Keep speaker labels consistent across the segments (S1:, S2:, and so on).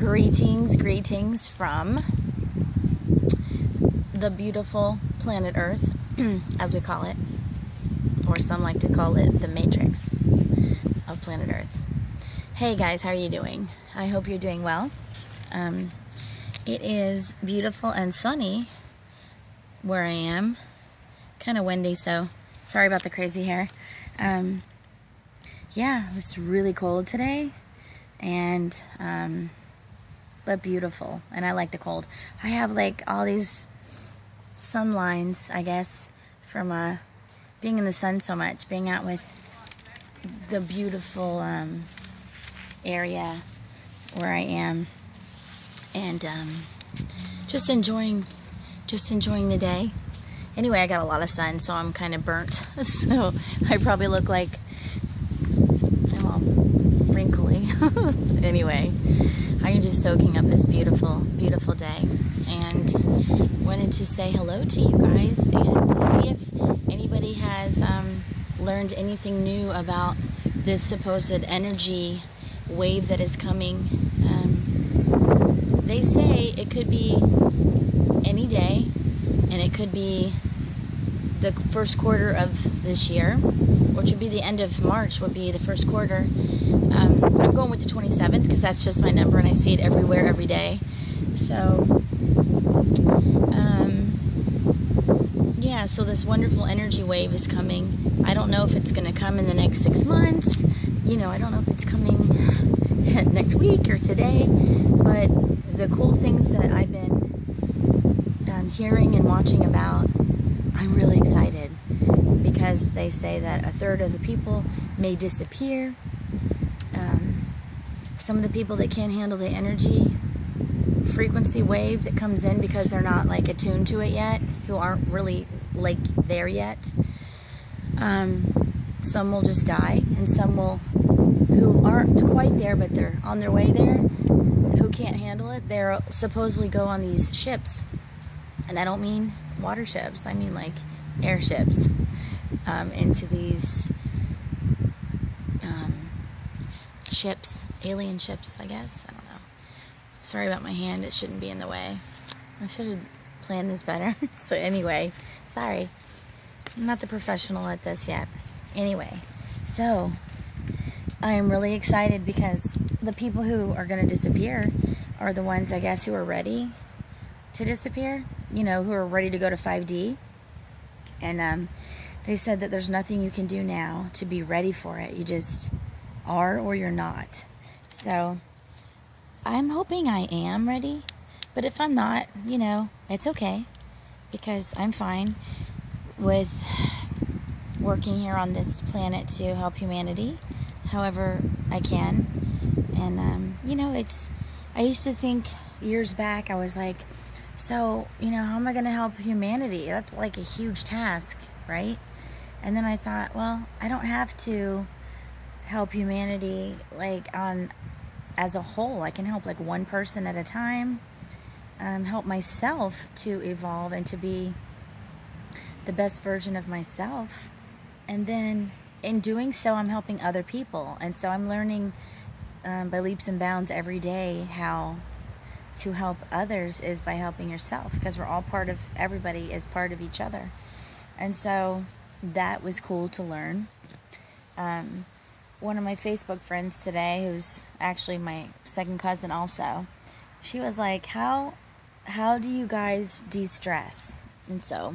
S1: Greetings from the beautiful planet Earth, as we call it, or some like to call it the matrix of planet Earth. Hey guys, how are you doing? I hope you're doing well. It is beautiful and sunny where I am. Kind of windy, so sorry about the crazy hair. Yeah, it was really cold today, and but beautiful, and I like the cold. I have like all these sun lines, I guess, from being in the sun so much, being out with the beautiful area where I am, and just enjoying the day. Anyway, I got a lot of sun, so I'm kind of burnt. So I probably look like I'm all wrinkly. Anyway, I am just soaking up this beautiful, beautiful day, and wanted to say hello to you guys and see if anybody has learned anything new about this supposed energy wave that is coming. They say it could be any day, and it could be the first quarter of this year, which would be the end of March, would be the first quarter. I'm going with the 27th because that's just my number and I see it everywhere every day. So yeah, so this wonderful energy wave is coming. I don't know if it's going to come in the next 6 months. You know, I don't know if it's coming next week or today, but the cool things that I've been hearing and watching about, I'm really excited, because they say that a third of the people may disappear. Some of the people that can't handle the energy frequency wave that comes in because they're not like attuned to it yet, who aren't really like there yet. Some will just die, and some will, who aren't quite there but they're on their way there, who can't handle it, they're supposedly go on these ships. And I don't mean water ships, I mean like airships, into these ships, alien ships, I guess. I don't know. Sorry about my hand, it shouldn't be in the way. I should have planned this better. So anyway, sorry. I'm not the professional at this yet. Anyway, so I am really excited because the people who are going to disappear are the ones, I guess, who are ready to disappear, you know, who are ready to go to 5D. And they said that there's nothing you can do now to be ready for it. You just are, or you're not. So I'm hoping I am ready, but if I'm not, you know, it's okay, because I'm fine with working here on this planet to help humanity however I can. And you know, I used to think years back, I was like, so, you know, how am I going to help humanity? That's like a huge task, right? And then I thought, well, I don't have to help humanity like as a whole. I can help like one person at a time, help myself to evolve and to be the best version of myself. And then in doing so, I'm helping other people. And so I'm learning by leaps and bounds every day how to help others is by helping yourself, because we're all part of, everybody is part of each other. And so that was cool to learn. One of my Facebook friends today, who's actually my second cousin also, she was like, how do you guys de-stress? And so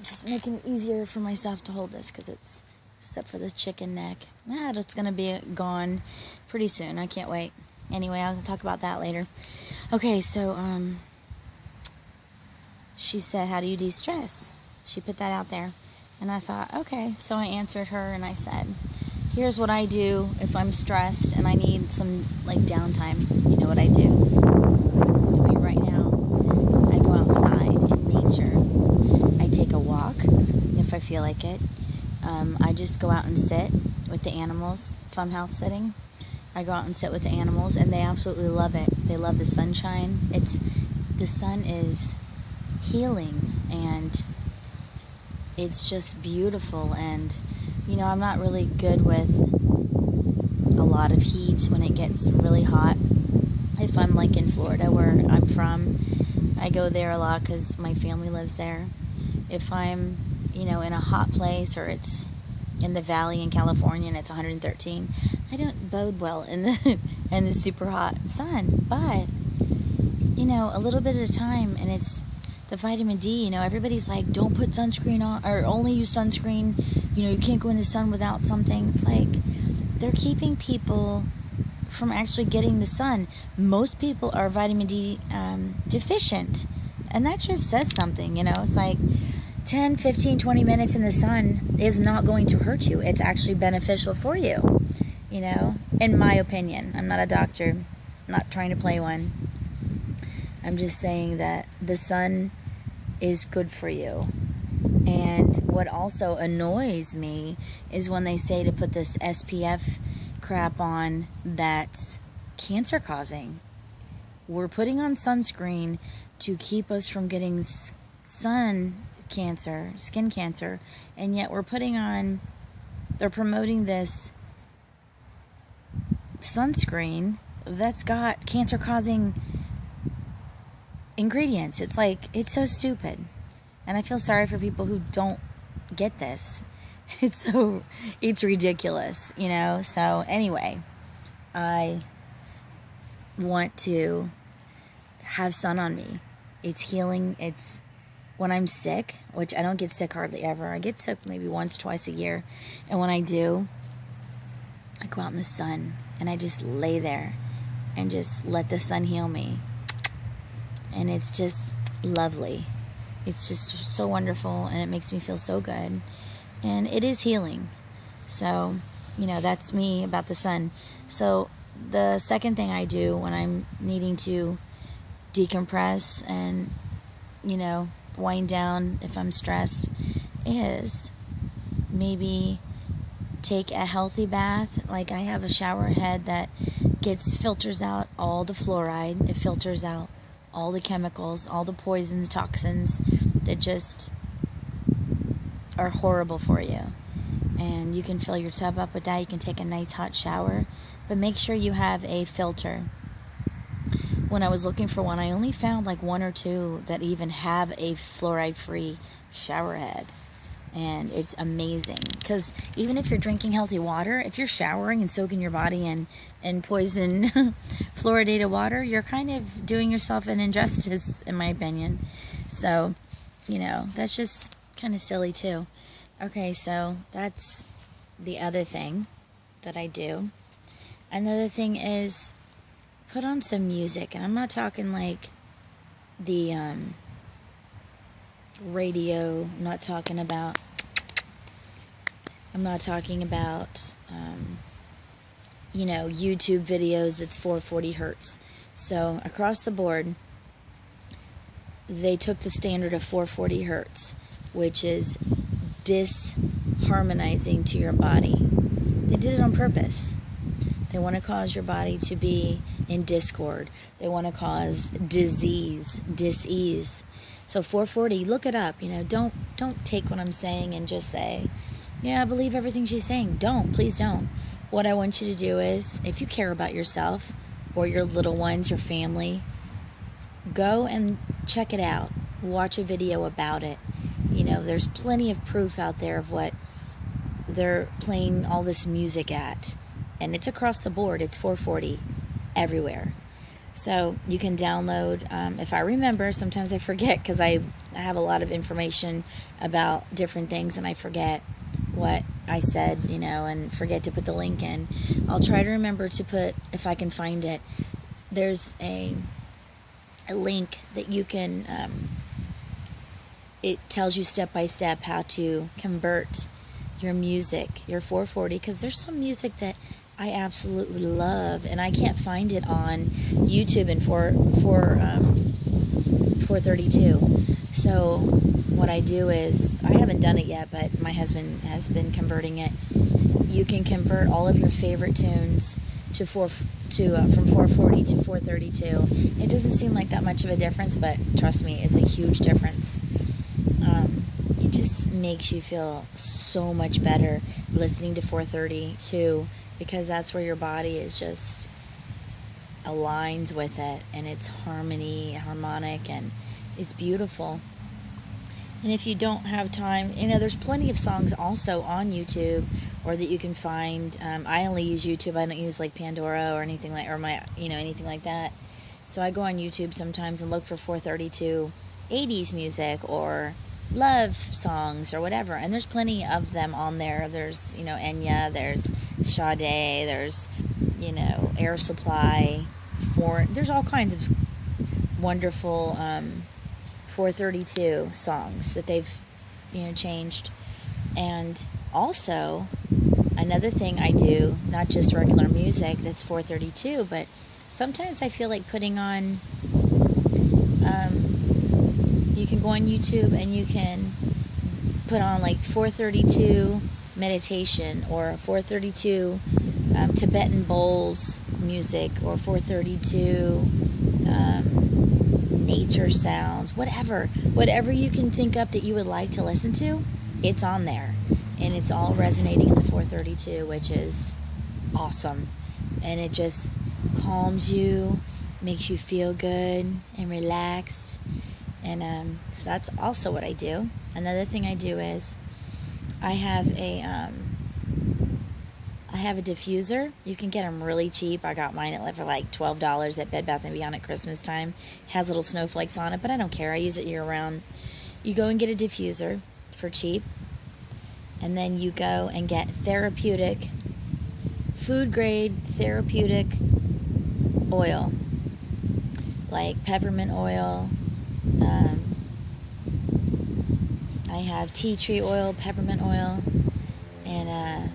S1: just making it easier for myself to hold this, because it's, except for the chicken neck, it's gonna be gone pretty soon. I can't wait. Anyway, I'll talk about that later. Okay, so she said, how do you de-stress? She put that out there, and I thought, okay. So I answered her and I said, here's what I do if I'm stressed and I need some like downtime. You know what I do? I'm doing it right now. I go outside in nature. I take a walk if I feel like it. I just go out and sit with the animals if I'm house sitting. I go out and sit with the animals, and they absolutely love it. They love the sunshine. The sun is healing, and it's just beautiful. And you know, I'm not really good with a lot of heat when it gets really hot. If I'm like in Florida where I'm from, I go there a lot because my family lives there. If I'm, in a hot place, or it's in the valley in California and it's 113, I don't bode well in the super hot sun. But a little bit at a time, and it's the vitamin D. Everybody's like, don't put sunscreen on, or only use sunscreen. You can't go in the sun without something. It's like they're keeping people from actually getting the sun. Most people are vitamin D deficient, and that just says something. It's like 10, 15, 20 minutes in the sun is not going to hurt you. It's actually beneficial for you, in my opinion. I'm not a doctor, I'm not trying to play one. I'm just saying that the sun is good for you. And what also annoys me is when they say to put this SPF crap on that's cancer causing. We're putting on sunscreen to keep us from getting skin cancer, and yet they're promoting this sunscreen that's got cancer causing ingredients. It's like, it's so stupid. And I feel sorry for people who don't get this. It's ridiculous, So anyway, I want to have sun on me. It's healing. It's when I'm sick, which I don't get sick hardly ever. I get sick maybe once, twice a year. And when I do, I go out in the sun and I just lay there and just let the sun heal me. And it's just lovely. It's just so wonderful, and it makes me feel so good. And it is healing. So, that's me about the sun. So, the second thing I do when I'm needing to decompress and, wind down if I'm stressed is maybe take a healthy bath. Like, I have a shower head that filters out all the fluoride. It filters out all the chemicals, all the poisons, toxins that just are horrible for you. And you can fill your tub up with that. You can take a nice hot shower, but make sure you have a filter. When I was looking for one, I only found like one or two that even have a fluoride-free shower head. And it's amazing, because even if you're drinking healthy water, if you're showering and soaking your body in poison fluoridated water, you're kind of doing yourself an injustice, in my opinion. So, that's just kind of silly too. Okay, so that's the other thing that I do. Another thing is put on some music, and I'm not talking like the radio. I'm not talking about YouTube videos that's 440 hertz. So across the board, they took the standard of 440 hertz, which is disharmonizing to your body. They did it on purpose. They want to cause your body to be in discord. They want to cause disease, dis-ease. So 440, look it up. Don't take what I'm saying and just say, yeah, I believe everything she's saying. Please don't. What I want you to do is, if you care about yourself or your little ones, your family, go and check it out. Watch a video about it. There's plenty of proof out there of what they're playing all this music at. And it's across the board. It's 440 everywhere. So you can download, if I remember, sometimes I forget because I have a lot of information about different things and I forget what I said, and forget to put the link in. I'll try to remember to put, if I can find it, there's a link that you can, it tells you step by step how to convert your music, your 440, because there's some music that I absolutely love, and I can't find it on YouTube in 432. So what I do is, I haven't done it yet, but my husband has been converting it. You can convert all of your favorite tunes to from 440 to 432. It doesn't seem like that much of a difference, but trust me, it's a huge difference. It just makes you feel so much better listening to 430 to because that's where your body is just aligns with it, and it's harmonic, and it's beautiful. And if you don't have time, there's plenty of songs also on YouTube, or that you can find. I only use YouTube. I don't use like Pandora or anything like, or my, anything like that. So I go on YouTube sometimes and look for 432 80s music or love songs or whatever. And there's plenty of them on there. There's, Enya, there's Sade, there's, Air Supply. There's all kinds of wonderful 432 songs that they've changed. And also another thing I do, not just regular music that's 432, but sometimes I feel like putting on you can go on YouTube and you can put on like 432 meditation, or 432 Tibetan bowls music, or 432 nature sounds, whatever you can think up that you would like to listen to, it's on there, and it's all resonating in the 432, which is awesome. And it just calms you, makes you feel good and relaxed. And so that's also what I do. Another thing I do is I have a diffuser. You can get them really cheap. I got mine for like $12 at Bed Bath & Beyond at Christmas time. It has little snowflakes on it, but I don't care. I use it year round. You go and get a diffuser for cheap, and then you go and get food grade therapeutic oil, like peppermint oil. I have tea tree oil, peppermint oil, and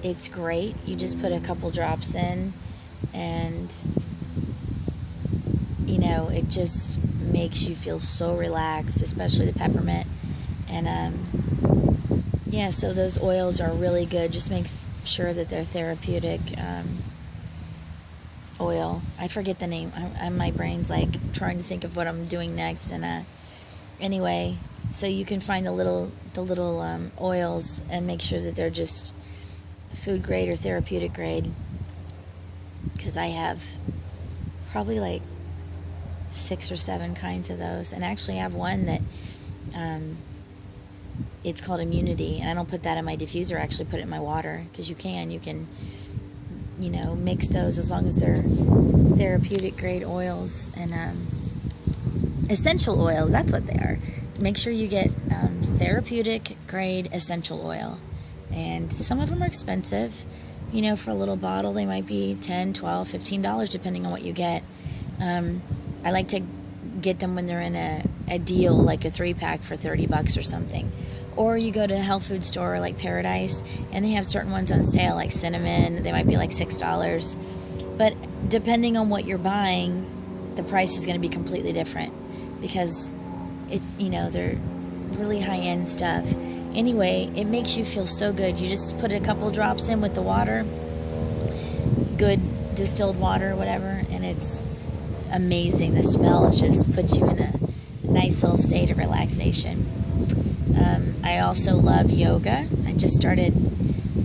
S1: it's great. You just put a couple drops in, and it just makes you feel so relaxed, especially the peppermint. And so those oils are really good. Just make sure that they're therapeutic oil. I forget the name. My brain's like trying to think of what I'm doing next. And anyway, so you can find the little oils and make sure that they're just food grade or therapeutic grade, because I have probably like 6 or 7 kinds of those. And actually I have one that it's called Immunity, and I don't put that in my diffuser. I actually put it in my water, because you can mix those as long as they're therapeutic grade oils. And essential oils, that's what they are. Make sure you get therapeutic grade essential oil. And some of them are expensive. For a little bottle, they might be $10, $12, $15, depending on what you get. I like to get them when they're in a deal, like a 3-pack for $30 or something. Or you go to a health food store like Paradise, and they have certain ones on sale, like cinnamon. They might be like $6. But depending on what you're buying, the price is going to be completely different, because it's, they're really high-end stuff. Anyway, it makes you feel so good. You just put a couple drops in with the water, good distilled water, whatever, and it's amazing. The smell just puts you in a nice little state of relaxation. I also love yoga. I just started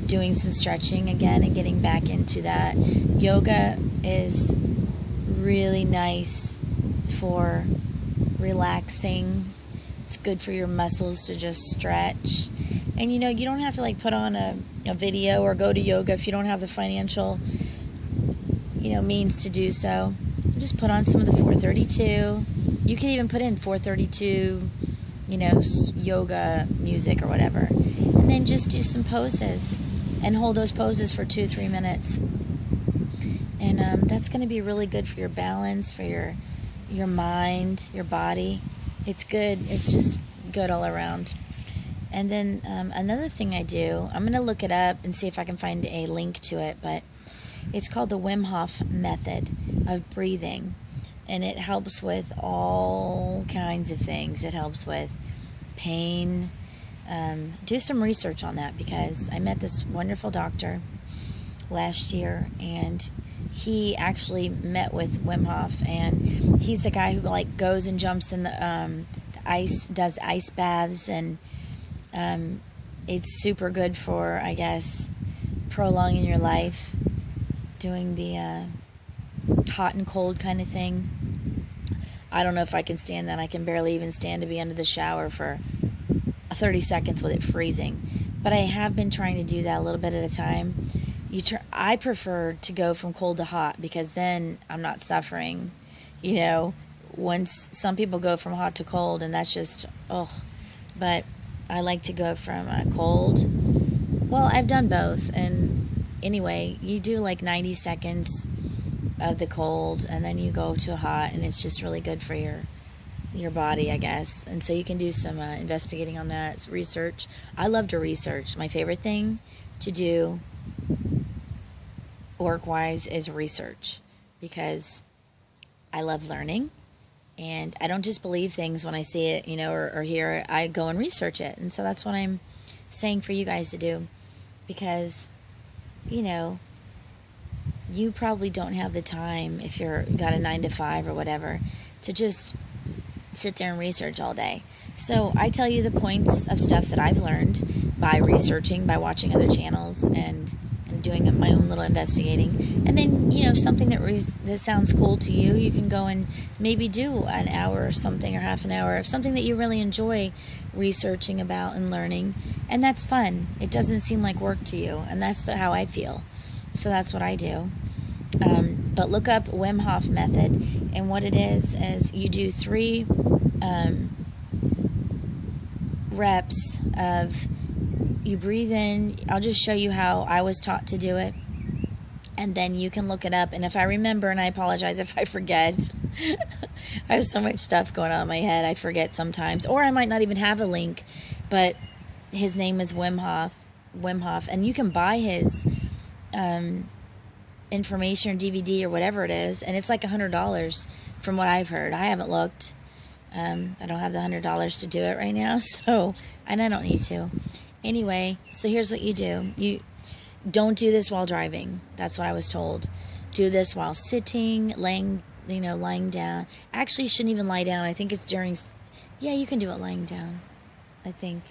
S1: doing some stretching again and getting back into that. Yoga is really nice for relaxing. It's good for your muscles to just stretch. And you don't have to like put on a video or go to yoga if you don't have the financial means to do so. Just put on some of the 432. You can even put in 432 yoga music or whatever, and then just do some poses and hold those poses for 2-3 minutes. And that's going to be really good for your balance, for your mind, your body. It's good. It's just good all around. And then another thing I do, I'm going to look it up and see if I can find a link to it, but it's called the Wim Hof method of breathing. And it helps with all kinds of things. It helps with pain. Do some research on that, because I met this wonderful doctor last year, and he actually met with Wim Hof, and he's the guy who like goes and jumps in the ice, does ice baths, and it's super good for, I guess, prolonging your life, doing the hot and cold kind of thing. I don't know if I can stand that. I can barely even stand to be under the shower for 30 seconds with it freezing. But I have been trying to do that a little bit at a time. I prefer to go from cold to hot because then I'm not suffering. You know, once some people go from hot to cold, and that's just, but I like to go from cold. Well, I've done both, and anyway, you do like 90 seconds of the cold, and then you go to hot, and it's just really good for your body, I guess. And so you can do some investigating on that. It's research. I love to research. My favorite thing to do work-wise is research, because I love learning, and I don't just believe things when I see it, you know, or hear it. I go and research it. And so that's what I'm saying for you guys to do, because, you know, you probably don't have the time, if you're got a 9-to-5 or whatever, to just sit there and research all day. So I tell you the points of stuff that I've learned by researching, by watching other channels, and doing my own little investigating. And then, you know, something that sounds cool to you, you can go and maybe do an hour or something, or half an hour of something that you really enjoy researching about and learning. And that's fun. It doesn't seem like work to you. And that's how I feel. So that's what I do. But look up Wim Hof method. And what it is you do 3 reps of, you breathe in. I'll just show you how I was taught to do it, and then you can look it up. And if I remember, and I apologize if I forget, I have so much stuff going on in my head, I forget sometimes, or I might not even have a link. But his name is Wim Hof, and you can buy his information or DVD or whatever it is, and it's like $100 from what I've heard. I haven't looked. I don't have the $100 to do it right now, and I don't need to. Anyway, so here's what you do. You don't do this while driving. That's what I was told. Do this while sitting, lying down. Actually, you shouldn't even lie down. I think it's during, yeah, you can do it lying down, I think.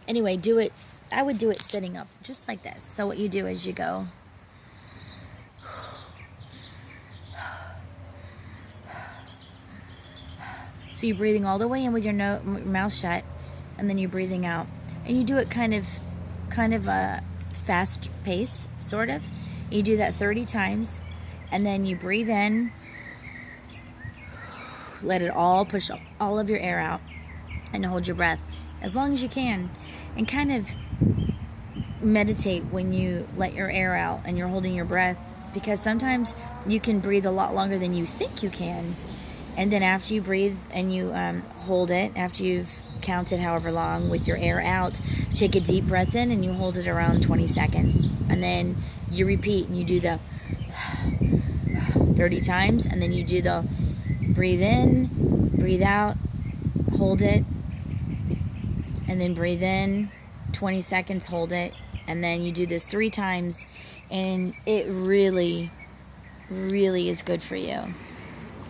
S1: Anyway, do it. I would do it sitting up, just like this. So what you do is you go, so you're breathing all the way in with your mouth shut, and then you're breathing out. And you do it kind of a fast pace, sort of. You do that 30 times, and then you breathe in, let it all push all of your air out, and hold your breath as long as you can, and kind of meditate when you let your air out and you're holding your breath, because sometimes you can breathe a lot longer than you think you can. And then after you breathe and you hold it, after you've counted however long with your air out, take a deep breath in and you hold it around 20 seconds. And then you repeat and you do the 30 times. And then you do the breathe in, breathe out, hold it. And then breathe in, 20 seconds, hold it. And then you do this 3 times. And it really, really is good for you.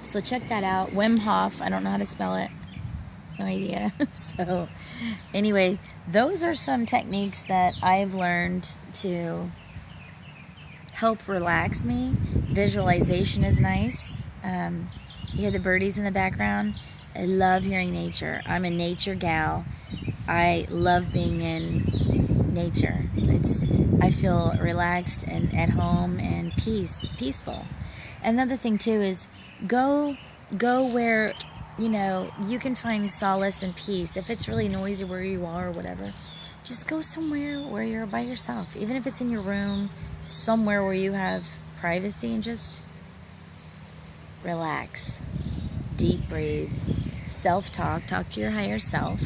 S1: So check that out. Wim Hof. I don't know how to spell it. No idea. So anyway, those are some techniques that I've learned to help relax me. Visualization is nice. You hear the birdies in the background. I love hearing nature. I'm a nature gal. I love being in nature. I feel relaxed and at home and peaceful. Another thing too is go where, you know, you can find solace and peace. If it's really noisy where you are or whatever, just go somewhere where you're by yourself. Even if it's in your room, somewhere where you have privacy, and just relax. Deep breathe. Self-talk. Talk to your higher self.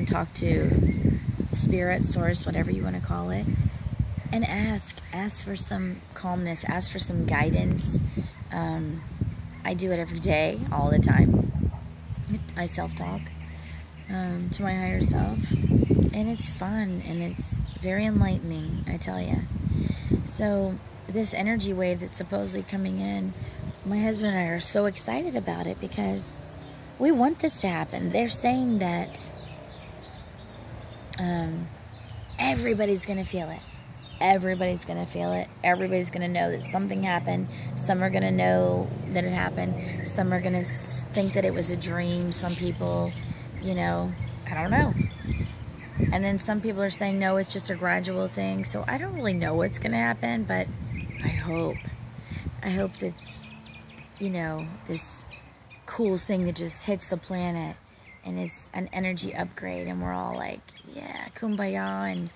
S1: Talk to spirit, source, whatever you want to call it. And ask for some calmness. Ask for some guidance. I do it every day, all the time. I self-talk to my higher self, and it's fun, and it's very enlightening, I tell you. So this energy wave that's supposedly coming in, my husband and I are so excited about it because we want this to happen. They're saying that everybody's going to feel it. everybody's going to feel it. Everybody's going to know that something happened. Some are going to know that it happened. Some are going to think that it was a dream. Some people, you know, I don't know. And then some people are saying, no, it's just a gradual thing. So I don't really know what's going to happen, but I hope that, you know, this cool thing that just hits the planet and it's an energy upgrade and we're all like, yeah, kumbaya, and,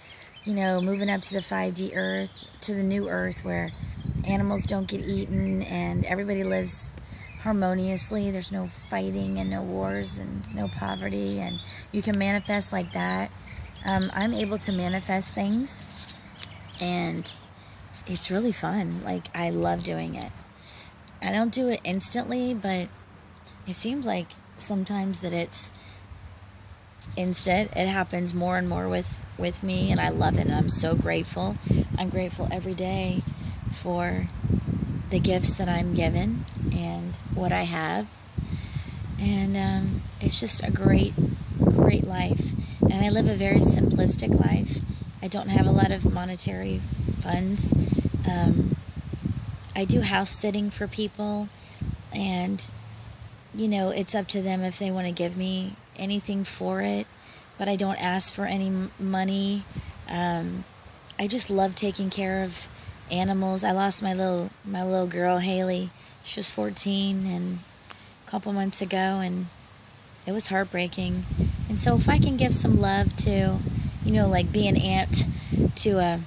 S1: you know, moving up to the 5D earth, to the new earth where animals don't get eaten and everybody lives harmoniously. There's no fighting and no wars and no poverty, and you can manifest like that. I'm able to manifest things, and it's really fun. Like, I love doing it. I don't do it instantly, but it seems like sometimes that it's instant. It happens more and more with me, and I love it, and I'm so grateful. I'm grateful every day for the gifts that I'm given and what I have. And it's just a great life. And I live a very simplistic life. I don't have a lot of monetary funds. I do house sitting for people, and, you know, it's up to them if they want to give me anything for it, but I don't ask for any money. I just love taking care of animals. I lost my little girl, Haley. She was 14 and a couple months ago, and it was heartbreaking. And so if I can give some love to, you know, like be an aunt to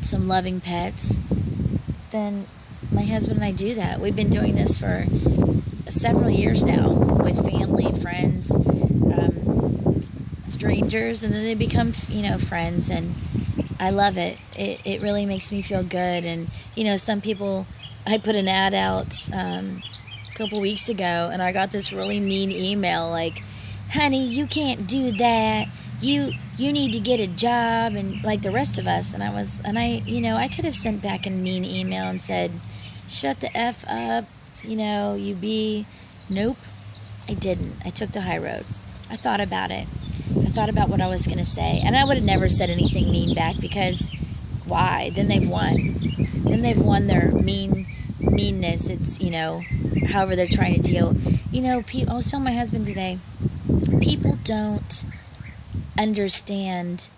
S1: some loving pets, then my husband and I do that. We've been doing this for several years now with family, friends, strangers, and then they become, you know, friends, and I love it. It really makes me feel good. And, you know, some people, I put an ad out a couple weeks ago, and I got this really mean email like, honey, you can't do that. You need to get a job, and like the rest of us. And I, you know, I could have sent back a mean email and said, shut the F up, you know, you be. Nope, I didn't. I took the high road. I thought about it. I thought about what I was going to say. And I would have never said anything mean back, because why? Then they've won. Then they've won their meanness. It's, you know, however they're trying to deal. You know, I was telling my husband today, people don't understand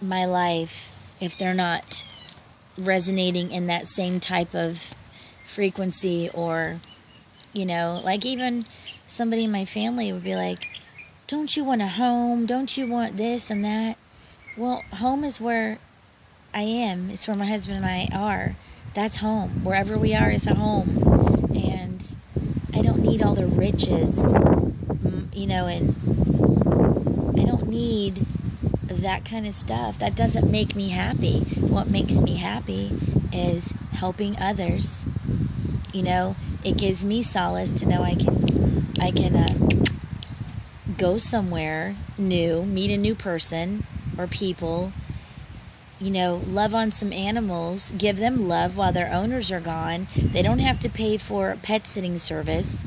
S1: my life if they're not resonating in that same type of frequency. Or, you know, like even somebody in my family would be like, don't you want a home? Don't you want this and that? Well, home is where I am. It's where my husband and I are. That's home. Wherever we are is a home. And I don't need all the riches, you know, and I don't need that kind of stuff. That doesn't make me happy. What makes me happy is helping others. You know, it gives me solace to know I can go somewhere new, meet a new person or people, you know, love on some animals, give them love while their owners are gone. They don't have to pay for pet sitting service.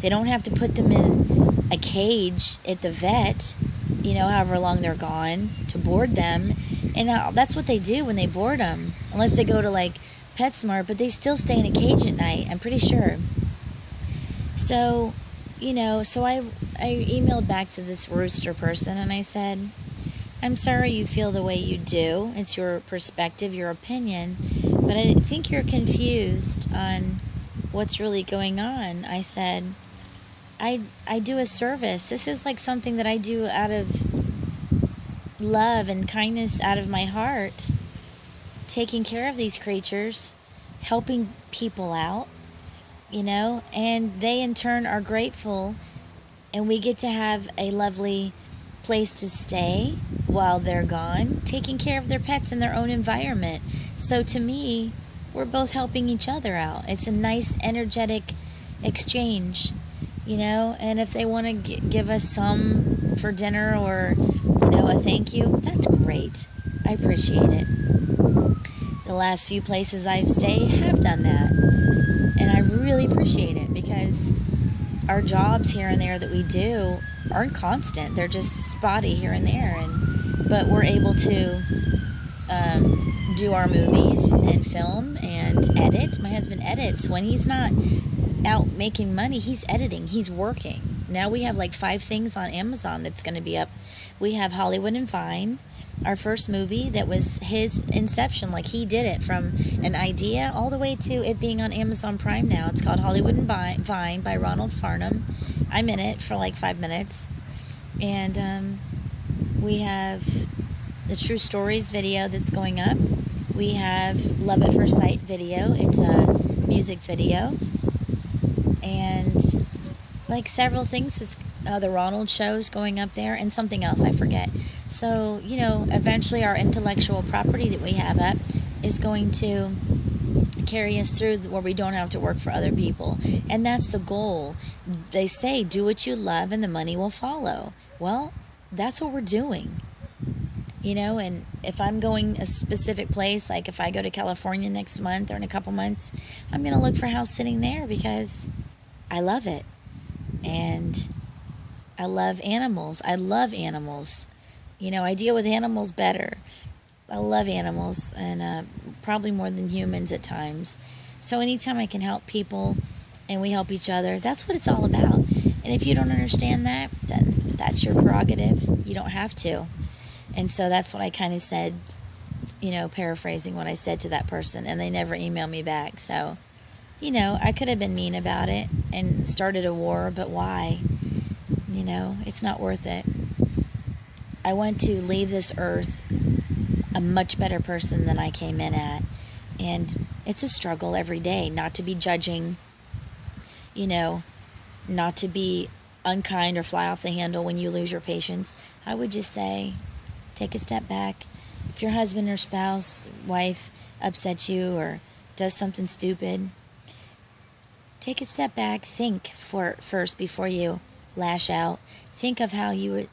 S1: They don't have to put them in a cage at the vet, you know, however long they're gone, to board them. And that's what they do when they board them, unless they go to like PetSmart, but they still stay in a cage at night, I'm pretty sure. So, you know, so I emailed back to this rooster person, and I said, I'm sorry you feel the way you do. It's your perspective, your opinion, but I think you're confused on what's really going on. I said, I do a service. This is like something that I do out of love and kindness, out of my heart, taking care of these creatures, helping people out, you know, and they in turn are grateful, and we get to have a lovely place to stay while they're gone, taking care of their pets in their own environment. So to me, we're both helping each other out. It's a nice energetic exchange, you know, and if they want to give us some for dinner or, you know, a thank you, that's great. I appreciate it. The last few places I've stayed have done that, and I really appreciate it, because our jobs here and there that we do aren't constant. They're just spotty here and there, but we're able to do our movies and film and edit. My husband edits. When he's not out making money, he's editing. He's working. Now we have like 5 things on Amazon that's going to be up. We have Hollywood and Vine, our first movie that was his inception. Like, he did it from an idea all the way to it being on Amazon Prime now. It's called Hollywood and Vine by Ronald Farnham. I'm in it for like 5 minutes. And we have the True Stories video that's going up. We have Love at First Sight video. It's a music video. And like several things. It's, the Ronald show's going up there, and something else I forget. So, you know, eventually our intellectual property that we have up is going to carry us through where we don't have to work for other people. And that's the goal. They say, do what you love and the money will follow. Well, that's what we're doing. You know, and if I'm going a specific place, like if I go to California next month or in a couple months, I'm going to look for house sitting there because I love it. And I love animals. I love animals. You know, I deal with animals better. I love animals, and probably more than humans at times. So anytime I can help people and we help each other, that's what it's all about. And if you don't understand that, then that's your prerogative. You don't have to. And so that's what I kind of said, you know, paraphrasing what I said to that person, and they never emailed me back. So, you know, I could have been mean about it and started a war, but why? You know, it's not worth it. I want to leave this earth a much better person than I came in at. And it's a struggle every day not to be judging, you know, not to be unkind or fly off the handle when you lose your patience. I would just say, take a step back. If your husband or spouse, wife upsets you or does something stupid, take a step back. Think first before you lash out. Think of how you would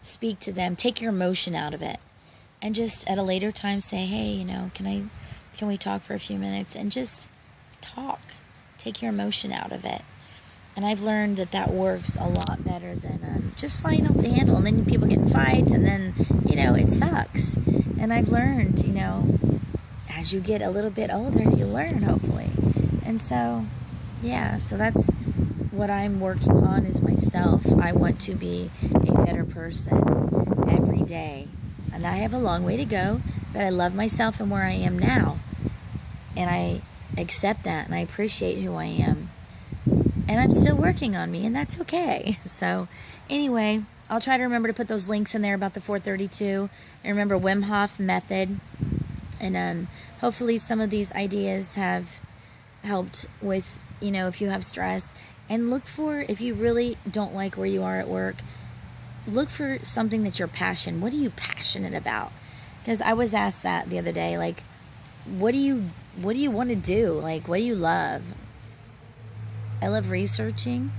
S1: speak to them. Take your emotion out of it. And just at a later time say, hey, you know, can we talk for a few minutes? And just talk. Take your emotion out of it. And I've learned that works a lot better than just flying off the handle. And then people get in fights, and then, you know, it sucks. And I've learned, you know, as you get a little bit older, you learn, hopefully. And so, yeah, so that's what I'm working on is myself. I want to be a better person every day. And I have a long way to go, but I love myself and where I am now. And I accept that, and I appreciate who I am. And I'm still working on me, and that's okay. So, anyway, I'll try to remember to put those links in there about the 432. And remember Wim Hof method. And hopefully some of these ideas have helped with, you know, if you have stress. And look for, if you really don't like where you are at work, look for something that's your passion. What are you passionate about? Because I was asked that the other day, like, what do you want to do? Like, what do you love? I love researching.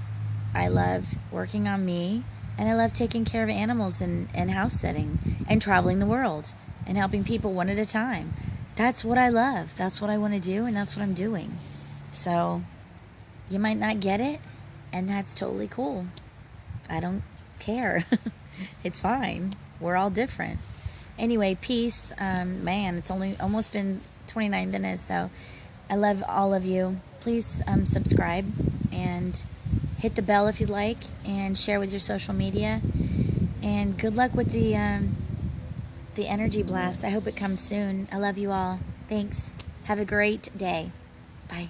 S1: I love working on me. And I love taking care of animals and house sitting and traveling the world and helping people one at a time. That's what I love. That's what I want to do, and that's what I'm doing. So you might not get it, and that's totally cool. I don't care. It's fine. We're all different. Anyway, peace. Man, it's only almost been 29 minutes, so I love all of you. Please subscribe and hit the bell if you'd like, and share with your social media. And good luck with the energy blast. I hope it comes soon. I love you all. Thanks. Have a great day. Bye.